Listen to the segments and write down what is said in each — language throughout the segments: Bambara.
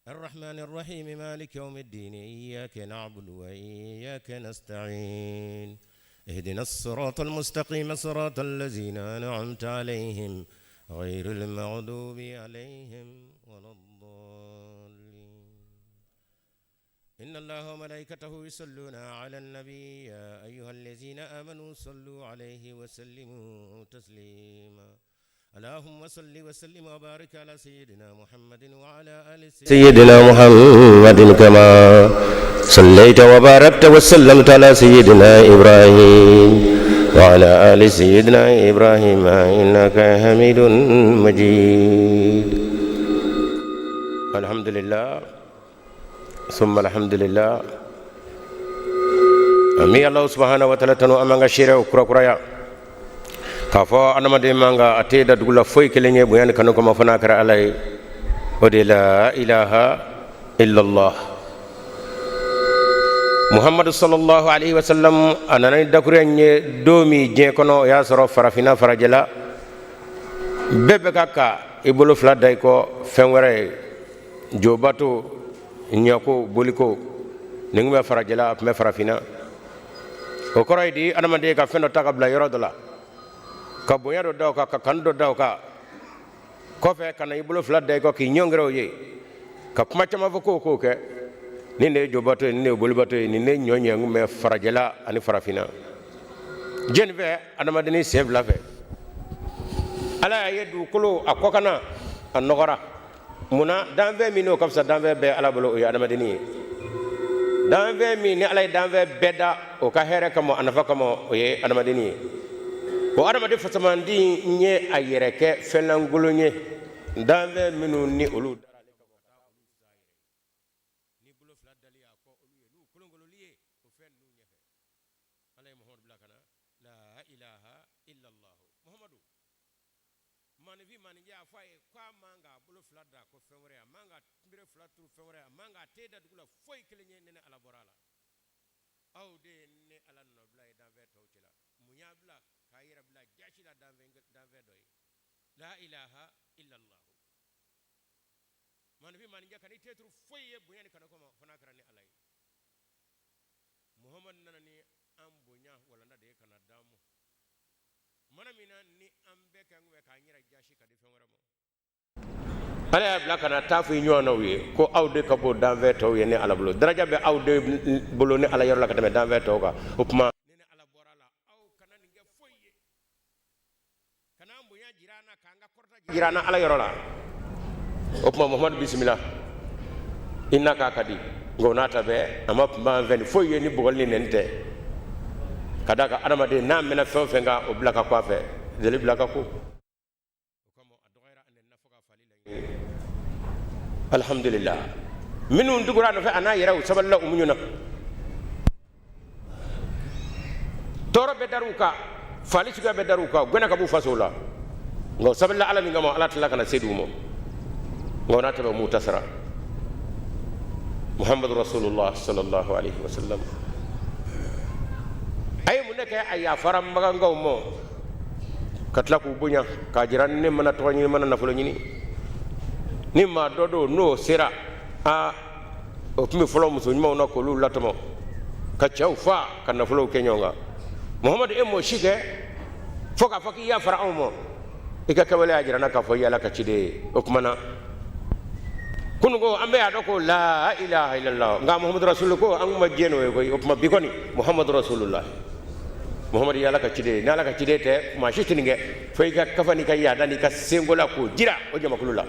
الرحمن الرحيم مالك يوم الدين إياك نعبد وإياك نستعين اهدنا الصراط المستقيم صراط الذين أنعمت عليهم غير المغضوب عليهم ولا الضالين إن الله وملائكته يصلون على النبي يا أيها الذين آمنوا صلوا عليه وسلموا تسليما اللهم صل وسلم وبارك على سيدنا محمد وعلى آل سيدنا محمد كما صليت وباركت وسلمت على سيدنا إبراهيم وعلى آل سيدنا إبراهيم إنك حميد مجيد الحمد لله ثم الحمد لله أمي الله سبحانه وتعالى تنو أمانغا شيرا وكرا kafo anamade manga ateda dugula foy kelenge buyan kanu ko mafana kara alay ode la ilaha illa allah muhammad sallallahu alaihi wasallam anana dakurenye domi je kono ya soro farafina farajela bebe kaka ibolo fladday ko fenwere jobato nyako boliko ningme farajela me farafina o koroydi anamade ka feno takabla yorodola ka bonya do daw ka kando daw ka ko fe kana ibulo fladde ko ki nyongro ye ka kuma chama ko ke ni ne jobato ni ne bolbato ni ne nyonye ngume farajela ani farafina jenve adama deni save la fe ala yedu kulo akokana anogora muna dans 20 minutes comme ça dans 20 be ala bolo ya adama deni dans 20 minutes ala dans 20 beda o ka here kamo anafa kamo ye adama deni o adamade fasamandi nye ayereke fenangulunye danve minu ni olu ni bulo fladali ko olu lu kulongolo liye o fen nu nyefe alay muhammad blakana la ilaha illa allah muhammadu man vi man ya faye kwa manga bulo fladda ko fenwore manga mbire flatru fenwore manga teda dugula foy kelenye nene ala borala awde ne ala no blay danve tawtila munyabla kayira bla jashila danve doy la ilaha illa allah man fi man jakani tetru foye bunyani kana ko fana karani alay muhammad nanani ambunya wala nade kana damu manamina ni ambe kangwe kanyira jashi kadi fenwara mo ala bla kana tafu nyono wi ko awde kabo danve taw yene ala blo daraja be awde bolo ne ala yor la katame danve taw ka upma jirana ala yorola opma muhammad bismillah innaka kadi ngonata be amap ma ven foye ni bogol ni nente kadaka adama de na mena fenga o blaka kwa fe deli blaka ko komo adoira ande nafoga falila alhamdulillah minun dugura no fe ana yaraw saballa umunyuna toro be daruka falisiga be daruka gona ka bu fasola ngo saballa alami ngamo ala tala kana sedu mo ngo nata be mutasara muhammad rasulullah sallallahu alaihi wasallam ay munaka ay faram maga ngaw mo katla ku bunya ka jiran ne mana to ni mana nafulo ni ni ma dodo no sira a o mi fulo muso ni ma na ko lu latamo ka chawfa kan nafulo kenyonga muhammad e mo shike foka faki ya farao mo ika kawale ajirana ka foyi ala ka cide okmana kunugo ambe ado ko la ilaha illallah nga muhammad rasulullah ko anguma jeno ko okma bikoni muhammad rasulullah muhammad ya ala ka cide na ala ka cide te ma shitininge foyi ka kafani ka ya dani ka sengola ko jira o jama kulula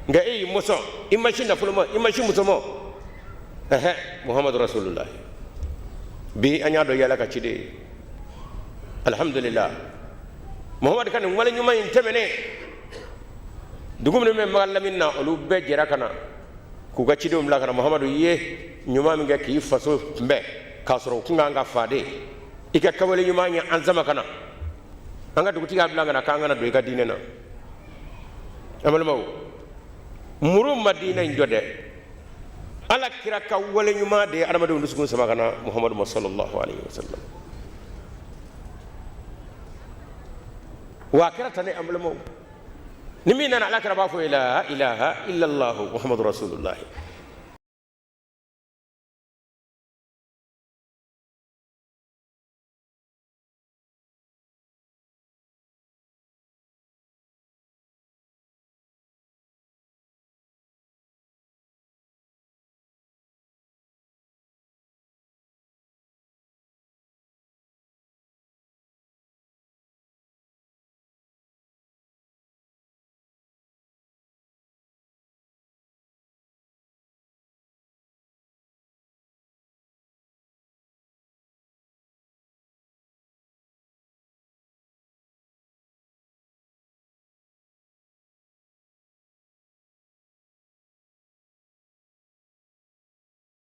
nga e muso imagine fulmo imagine muso mo muhammad rasulullah bi anya do ya ala ka cide alhamdulillah muhammad kan wala nyuma intemene dugum ne magalla minna olu be jera kana ku ga cidum la kana muhammadu ye nyuma mi ga ki faso mbe kasoro kunga nga fade ika kawale nyuma nya anzama kana anga duguti ga blanga na kanga na do ga dinena amal maw murum madina njode ala kira kawale nyuma de adama do ndusugun sama kana muhammadu sallallahu alaihi wasallam واكرة تاني أملمو نمينا على كربافو لا إله إلا الله محمد رسول الله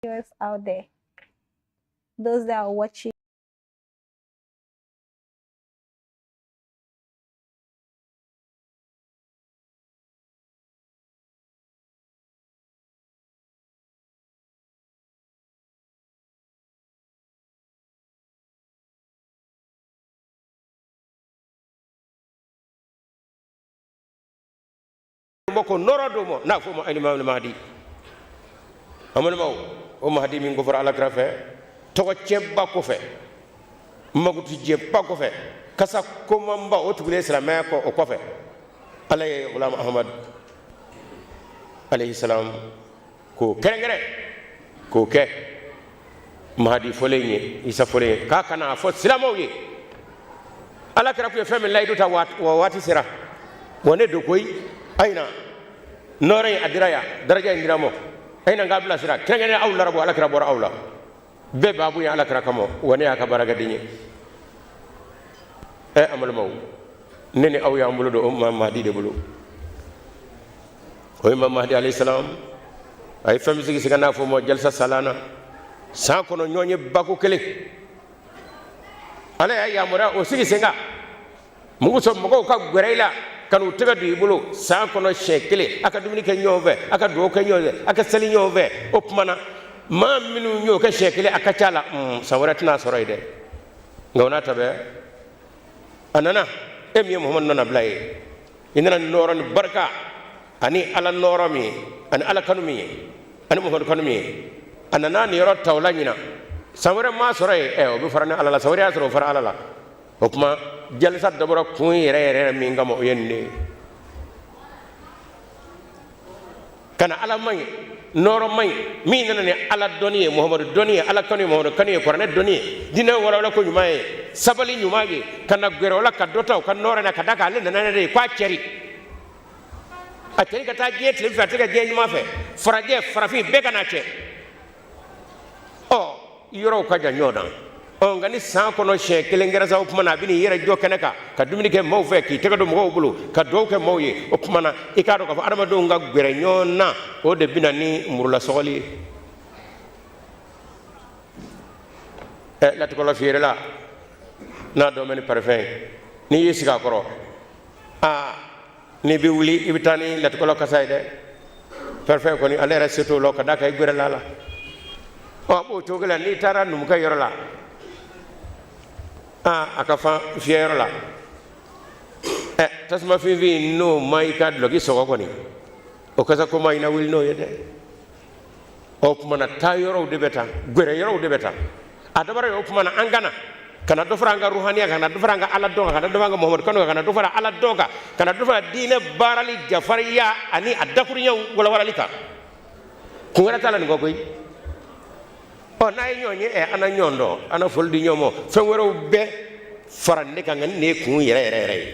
viewers out there, those that are watching. Moko norodomo na fo mo Imam Mahdi amul maw o Mahdi min go for ala grafe to ko cebba ko fe magutu jebba ko fe kasa ko mamba o tugule islamé ko o ko fe alay ulama Ahmad alayhi salam ko kerengere ko ke Mahdi folenye isa folenye ka kana fo silamo yi ala kra ko fami laydu ta wati sira wone do koy ayna noray adiraya daraja indiramo ayna ngabla sira kengene awla rabo ala krabor awla be babu ya ala krakamo woni aka baraga dinyi amal maw nene aw ya mbulu do Imam Mahdi de bulu o Imam Mahdi alayhi salam ay fami sigi sigana fo mo jalsa salana sa kono nyonye bako kele ala ya mura o sigi senga mugo so mugo ka gwerela kanu tega du ibulu sa kono shekele aka dumini ke nyove aka do ke nyove aka sali nyove opmana ma minu nyo ke shekele aka chala sawaratna soroide ngawna tabe anana emi Muhammad nana blay inana noron barka ani ala noromi ani ala kanumi ani Muhammad kanumi anana ni ro tawlanyina sawara ma soroy o bi farana ala la sawara soro fara ala la opma jalsa dabara kun yere mi ngamo yenne kana ala may noro may mi nana ne ala doniye Muhammad doniye ala kanu Muhammad kanu ko ne doniye dina wala ko nyumaye sabali nyumage kana gwero la ka dota ka noro na kadaka le nana ne kwa cheri ateri kata get le fatega je nyuma fe faraje farafi be kana che o yoro ka janyoda on gani san kono she kelengera za upmana bini yere jo keneka ka dumini ke mo fe ki tego do mo bulu ka do ke mo yi upmana ikado ka adama do nga gbere nyona o de binani murula sogoli la to la fiere la na do meni parfum ni yisi ka koro ni bi wuli ibitani la to la kasayde parfum ko ni alera seto lo ka daka gbere la o bo to gela ni tara num ka yoro la akafa fiero la tasma fi no mai kad logi soko koni o kaza ko mai na wil no yede o kuma ta yoro de beta gure yoro de beta adabara o kuma angana kana do franga ruhaniya kana do franga ala donga kana do franga Muhammad kana do franga ala donga kana do franga dine barali jafariya ani adakurinya wala wala lika ko ngara tala ngo koy o nay nyonye ana nyondo ana foldi nyomo fen wero be farande kan ne kun yere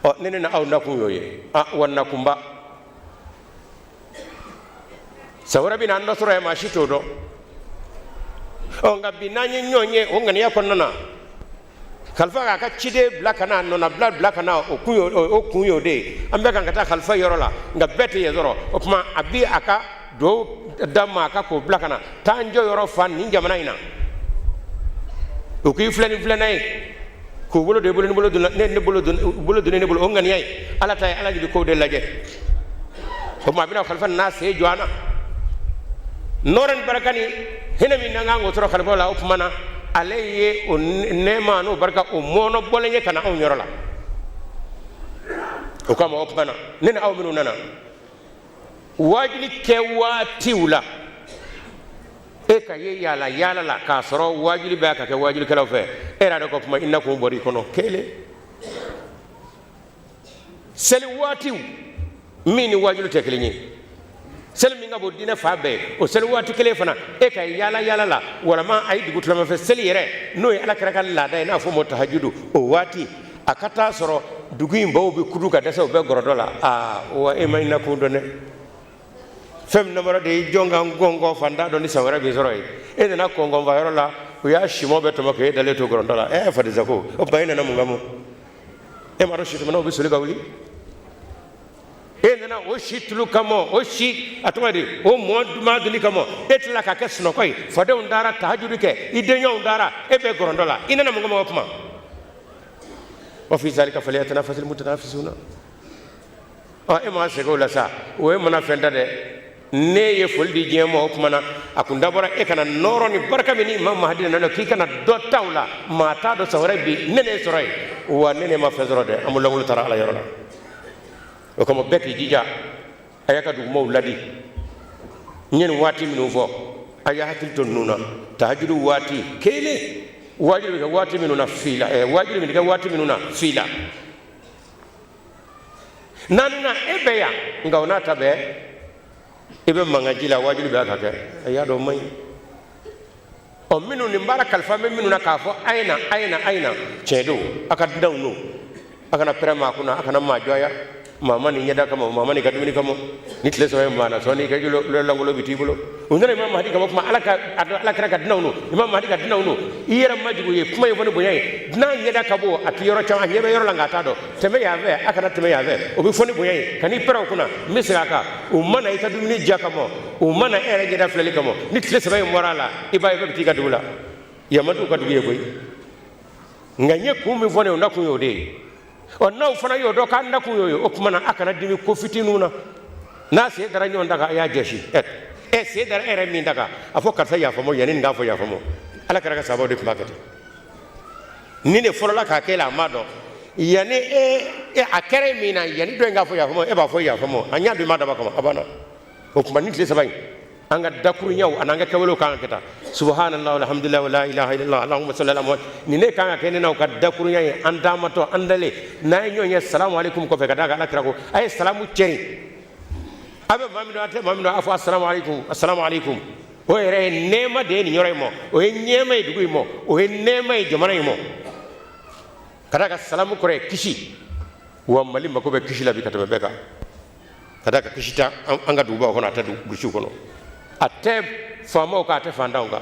o nene na aw nakun yoye wonna kumba sawara bina ando sura ma shito do o ngabi nanye nyonye o ngani yakonna khalfa ka chide blakana no na blakana o kunyo de ambe kan kata khalfa yorola ngabete yezoro o kuma abi aka do damma ka ko blakana tanjo yoro fan ni jamana ina o ki flani ko bolo de bolo dun ne bolo dun o ngani ay ala tay ala ji ko de laje o ma bina khalfa na se joana noran barakani hina min nanga ngotoro khalfa la upmana aleye o nema no barka o mono bolenye kana on yorola o kama upmana nena aw minu nana wajili ke watiwla ka ye yala la ka soro wajili ba ka ke wajili kala fe era do ko kuma innakum bori kono kele seli watiw mini wajili tekele ni sel mi ngabo dina fa be o sel wati kele fana ka yala la wala ma ay dugu tulama fe sel yere no ala kara kala da na fo mo tahajjudu o wati akata soro dugu imbo be kudu ka desa be gorodola wa e may nakum do ne fem namara de jonga gongo fanda do ni sawara be soro e na kongo va la o ya shimo be to mo ke dale to gorodola fa de zako o bayina na mu ngamo e maro shi to no be soli gawli nana o shitlu kamo o shi atwadi o moduma duli kamo etla ka kesno koy fode undara tahajudi ke idenya undara ebe gorondola inana mo ngoma opma wa fi zalika falyatanafasul mutanafisuna ma sego la sa o mana fenda de ne ye foldi jemo opmana akunda bora e kana noro ni barka mini imam mahdi nano ki kana do tawla mata do sawre bi nene soray wa nene ma fezro de amul langul tara ala yorona o comme bekki jija ayaka du mawladi nyen wati minu fo aya hakil ton nuna tahajjudu wati kele wajibi ga wati minuna fila wajibi ga wati minuna fila nanna ebeya ngawna tabe ibe mangajila wajibi ga kake aya do may o minu ni mbara kalfa minuna kafo aina cedo aka dawnu aka na prema kuna aka na majoya mama ni nyada kama mama ni kadumini kama nitle so mana so ni kajulo langulo bitibulo undana imam mahdi kama kuma alaka ka dinawno imam mahdi ka dinawno iyera majigo ye kuma yefone boyay dina nyada kabo atiyoro chama nyebe yoro langata do teme yave aka na teme yave obi foni boyay kani pera kuna misira ka umana ita dumini jakamo umana ere nyada fleli kama nitle so morala ibaye be bitika dula yamatu ka duye boy nganye kumi fone undaku yode o naw fana yo do kan ndaku yo okmana akana dimi ko fitinuna na se dara nyon daga ya jeshi se dara ere min daga afo karta ya famo yanin nga fo ya famo ala kara ka sabo de makati nine forola ka kela mado yani akere mina yani do nga fo ya famo e ba fo ya famo anya do mada ba kama abana okmani tle sabay anga dakuru nyaw ananga kawelo kan keta subhanallahi walhamdulillah wala ilaha illallah allahumma salli ala muhammad ni ne kan ka naw ka dakuru nyaay andama to andale na nyonya assalamu alaikum ko fe ka daga alakra ko ay salamu ceri abe mamido afu assalamu alaikum o ere nema de ni nyoray mo o nyema duguy mo o nema jomana mo kada ka salamu kore kishi wa mali mako be kishi la bi katabe beka kada ka kishita anga duba ko na tadu bushu kono ate famo ka ate fandawnga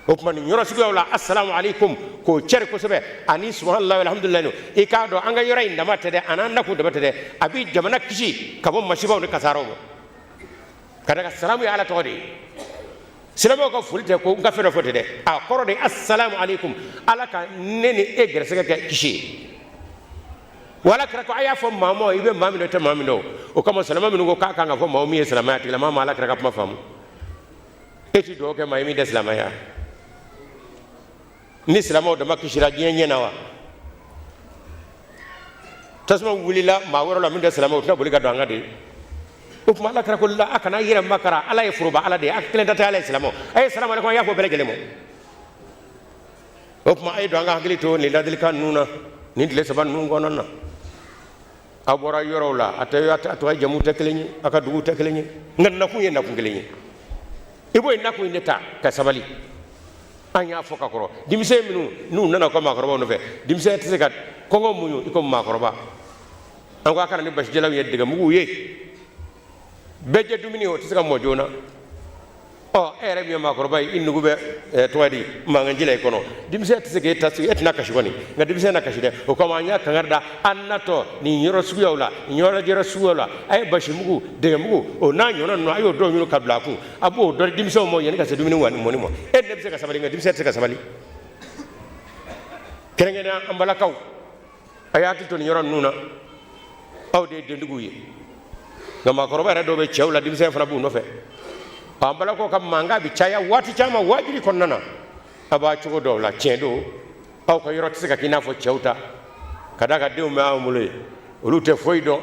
opmani nyoro sugawla assalamu alaikum ko cer ko sebe ani subhanallahi walhamdulillah no e ka do anga yora inda matede ananda ko debatede abi jamana kishi kabo mashibaw ne kasaro mo kada ka salamu ala todi silamo ko fulte ko ngafero fotede a korode assalamu alaikum alaka neni e gersega kishi wala kra ko aya fo mamo ibe mamino te mamino o kama salama minu ko ka nga fo mawmi islamati la mama ala kra ka ma fam eti do ke maymi des la maya ni islamo do makishira gyenye nawa tasma wulila ma woro la min des islamo to buli ga do ngade o kuma ala kra ko la akana yira makara ala e furuba ala de aklen data ala islamo ay assalamu alaikum ya fo bele gelemo o kuma ay do nga hakili to ni ladil kan nuna ni dile saban nu ngononna abora yorola atayata to jamu teklenyi aka dugu teklenyi nganna ku yenda ku ngelenyi ibo ina ku indeta ka sabali anya foka koro dimse minu nu nana ko makoro no fe dimse tsegat kongo muyu iko makoro ba ango akana ni bash jelaw yedde mu ye beje dumini o tsega mojona o ere mi makoro bay innugo be toadi manga jilay kono dimse tsege tasu etna kashigoni nga dimse na kashide o ko anya kangarda annato ni nyoro sugawla nyoro jero sugawla ay bashimugo de mugo o na nyona no ayo do nyoro kabla ku abo do dimse mo yen ka se dumini wani moni mo e dimse ka sabali nga dimse ka sabali kerenge na ambala kaw ayati to nyoro nuna aw de ndugo yi nga makoro bara do be chewla dimse fana bu no fe pambala ko kam manga bi chaya wati chama wajiri konnana aba chugo do la chendo aw ko yoroti sika kina fo chewta kada ka dew ma amule olute foido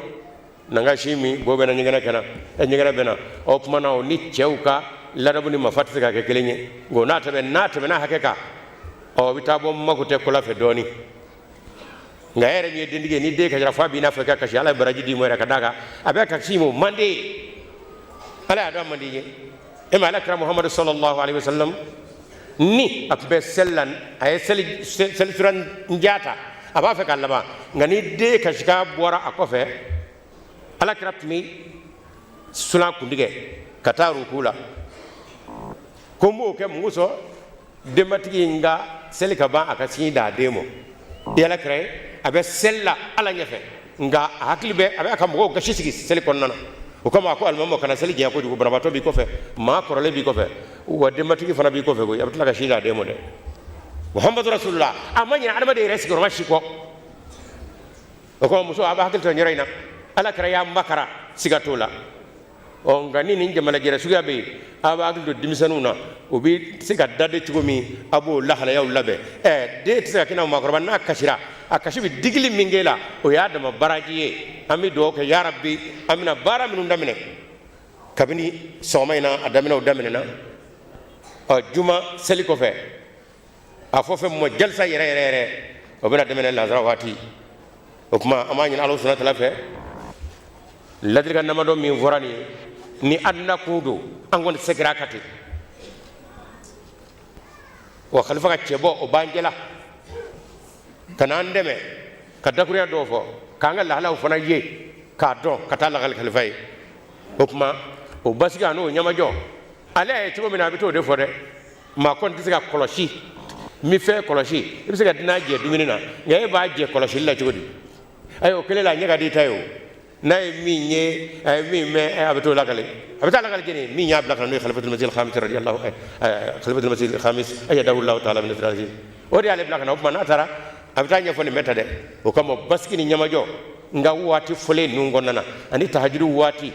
nanga shimi bobe na nyingana kana nyingana bena o kuma na ni chewka ladabu ni mafati sika ke kelenye go nata be na hakeka o bitabo makute kula fe doni nga ere mi dendige ni de ka rafa bi na fa ka shi ala baraji di mo ra kadaga abe ka shimo mande ala do mande ema ala kra muhammad sallallahu alaihi wasallam ni akbe sellan ay sel turan njata aba fe kallaba ngani de ka shika bora akofe ala kra mi sula kundige kataru kula komo ke muso de matigi nga sel ka ba akasi da demo yala kra abe sella ala nyefe nga hakili be abe aka mo gashi sigi seli konnana o kama ko almamo kana seli je ko jugo barabato bi ko fe ma korole bi ko fe wa de matigi fana bi ko fe ko yabtla ga shila de mo de muhammadu rasulullah amanya adama de resi ko mashi ko o ko muso aba hakil to nyiraina ala kara ya makara sigatola o ngani ni jamana jere suga be aba hakil to dimisanuna o bi siga dade tugumi abo lahala ya ulabe de tisa kina makoro na kashira akashibi digli mingela o ya dama barajiye ami do ke ya rabbi amina bara minun damine kabini somayna adamina o damine na juma seli ko fe a fofe mo jalsa yere o bena damine lazara wati o kuma amani Allah subhanahu wa ta'ala fe ladriga namado min vorani ni adna kudo angon segra kati wa khalifa ka chebo o banjela kana ndeme ka dakuriya do fo kanga lahala fana ye ka don kata la khalifai hukuma o basiga no nyama jo ale tibo mina bito de fo de ma kon tisiga koloshi mi fe koloshi ibisiga dina je duminina ngai ba je koloshi la jodi ayo kele la nyaga di tayo nay mi nye ay mi me abito la kale abita la kale gene mi nya bla kan khalifatul masjid al-khamis radiyallahu khalifatul masjid al-khamis ayadahu allah ta'ala min al-firaji o di ale bla kan hukuma na tara abitanya fone meta de o kama baskini nyamajo nga wati fole nungo nana ani tahajjudu wati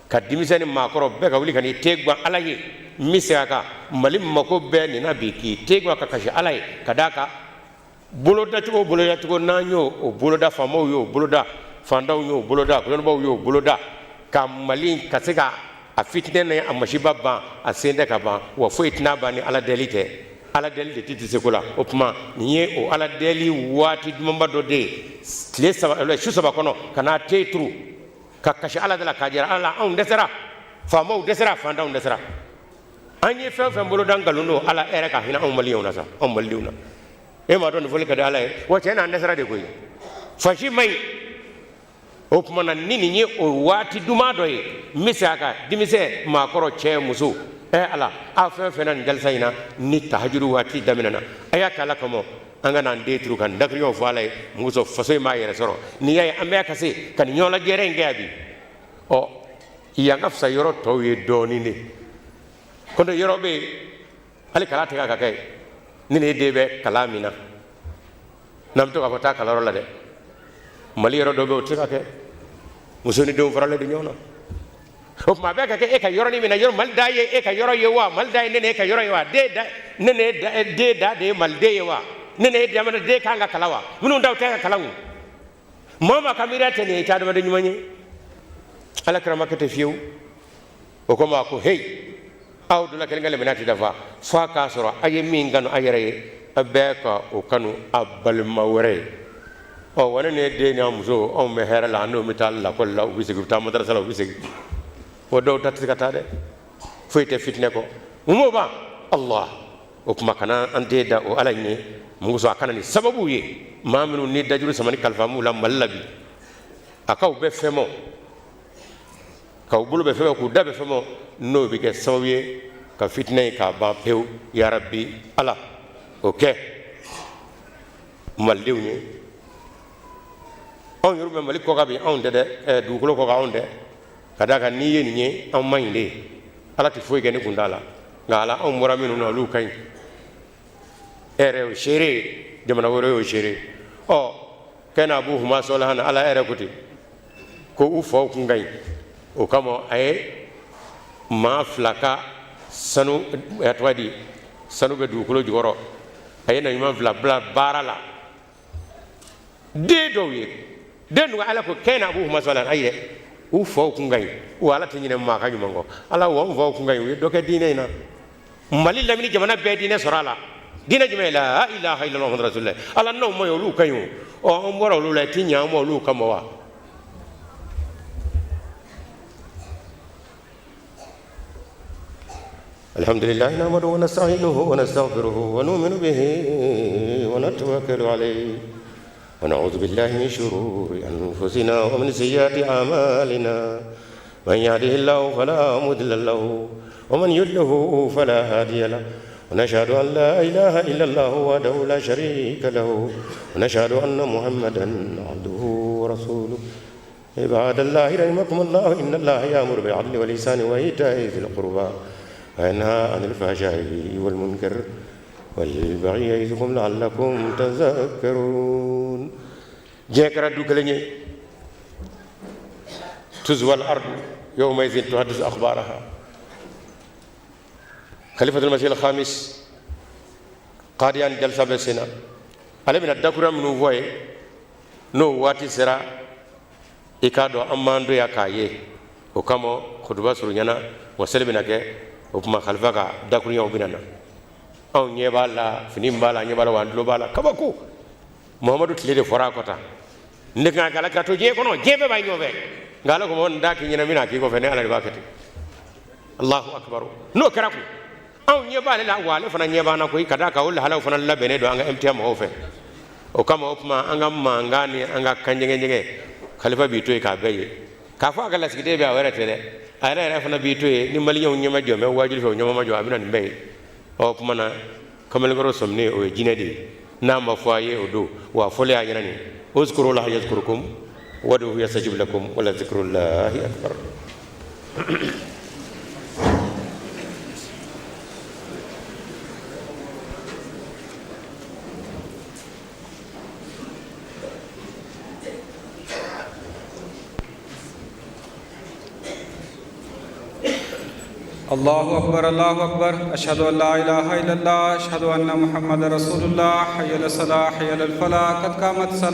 ka dimisani makoro be ka wuli kan tegba alaye misaka malim mako be ni nabi ki tegba ka kashi alaye kadaka boloda tugo nanyo o boloda famo yo boloda fandaw yo boloda kolonbaw yo boloda ka malin kasega a fitne ne amashiba ba a sende ka ba wa fo itna ba ni ala delite ala deli de titi sekola o kuma niye o ala deli wati dumamba do de le saba le shusa ba kono kana tetru ka kashi ala de la kajira ala on desera famo desera fanda on desera anye fe mbolo dangalundo ala ere ka hina on maliona sa on maliona e ma don fole ka ala wo chena desera de koy fashi mai o kuma na nini nye o wati duma do ye misaka dimise ma koro che muso ala a fe nan jalsa ina ni tahajuru wati daminana aya kala kamo anga nan de tru kan dakriyo falay muso fasoy ma yere soro ni yay ambe kase kan nyola jere ngabi o iya ngafsa yoro to ye doni ni kondo yoro be ali kala te ka kay ni ne debe kalamina nam to ka ta kala rola de mali yoro do be o tika ke muso ni do farale de nyona o ma be ka ke e ka yoro ni mina yoro mal daye e ka yoro yewa mal daye ne e ka yoro yewa de da ne de da de mal de yewa ne de amana de kanga kalawa munu ndaw te kalawu mama kamira te ne ta do de nyumanye ala krama ke te fiu o ko ma ko hey aw do la kel ngale menati dafa fa ka soro aye mi ngano ayere abe ka o kanu abal mawre o wane ne de nyamuso o me hera la no mital la ko la ubisi gufta madrasa la ubisi o do tatikata de foyte fitne ko mo ba allah o kuma kana ande da o alayni mu so akana ni sababu ye maminu ni dajuru samani kalfamu la mallabi akaw be femo kaw bulu be femo ku dabe femo no bi ke sababu ye ka fitne ka ba pew ya rabbi ala okay malliwni on yoru mali ko gabi on de du ko ko on de kadaka ni ye ni on mayinde ala ti foy gene kundala ngala on moraminu no lu kay ere o shere jamana woro o shere o kana abu huma solahan ala ere kuti ko u fo ku ngay o kamo ay ma flaka sanu etwadi sanu be du ko joro ay na ma vla bla barala de do ye den wa ala ko kena abu masalan ayre u fo ku ngay wala tinyine ma ka nyumango ala wo fo ku ngay do ke dine na mali lamini jamana be dine sorala dine jume la ilaha illallah muhammad rasulullah ala no mo yo lu kayu o mboro lu la tinya mo lu kamo wa alhamdulillah nahmaduhu wa nasta'inuhu wa nastaghfiruhu wa nu'minu bihi wa natawakkalu alayhi ونعوذ بالله من شرور أنفسنا ومن سيئات أعمالنا من يهده الله فلا مضل له ومن يضلل فلا هادي له ونشهد أن لا إله إلا الله وحده لا شريك له ونشهد أن محمدا عبده ورسوله عباد الله رحمكم الله إن الله يأمر بالعدل والإحسان وإيتاء ذي القربى وينهى عن الفحشاء والمنكر والبغي يعظكم لعلكم تذكرون. جاكرا دوكلني تزوى الأرض يومئذ تحدث أخبارها. خليفة المسيح الخامس قاديان جلسة بسنا على من الدكورة من وعي نو واتي سرا إكادو أماندو يا كايه وكامو خطبة سرنيانا وسلبنا كه وكما خلفا كا دكورة يوم بيننا أو نيبالا فنيمبالا نيبالا واندلو بالا كباكو محمد تلي فورا كوتا نكنا كلا كاتو جيه كونو جيه بباينو به قالوا كمان دا كينينا مينا كيكو فني على الباكتي الله أكبر نو كراكو أو نيبالا لا والي فنا نيبانا كوي كذا كاول هلا فنا لا بني دو عنga MTM أوفه وكما أوكما عنga مانغاني عنga كنجنجنجه خليفة بيتوي كابيه كافا كلا سكتة بيا ورا ترى أنا فنا بيتوي نمالي يوم نيما جو ما واجل فيو نيما ما جو أبينا نبي أوكما نا كمل كرو سمني أو جيندي نام فايه ودو وافولي أجناني اذكروا الله يذكركم ودعوه يستجب لكم ولذكر الله أكبر. الله أكبر الله أكبر أشهد أن لا إله إلا الله أشهد أن محمد رسول الله حي على الصلاة حي على الفلاح قد قامت الصلاة.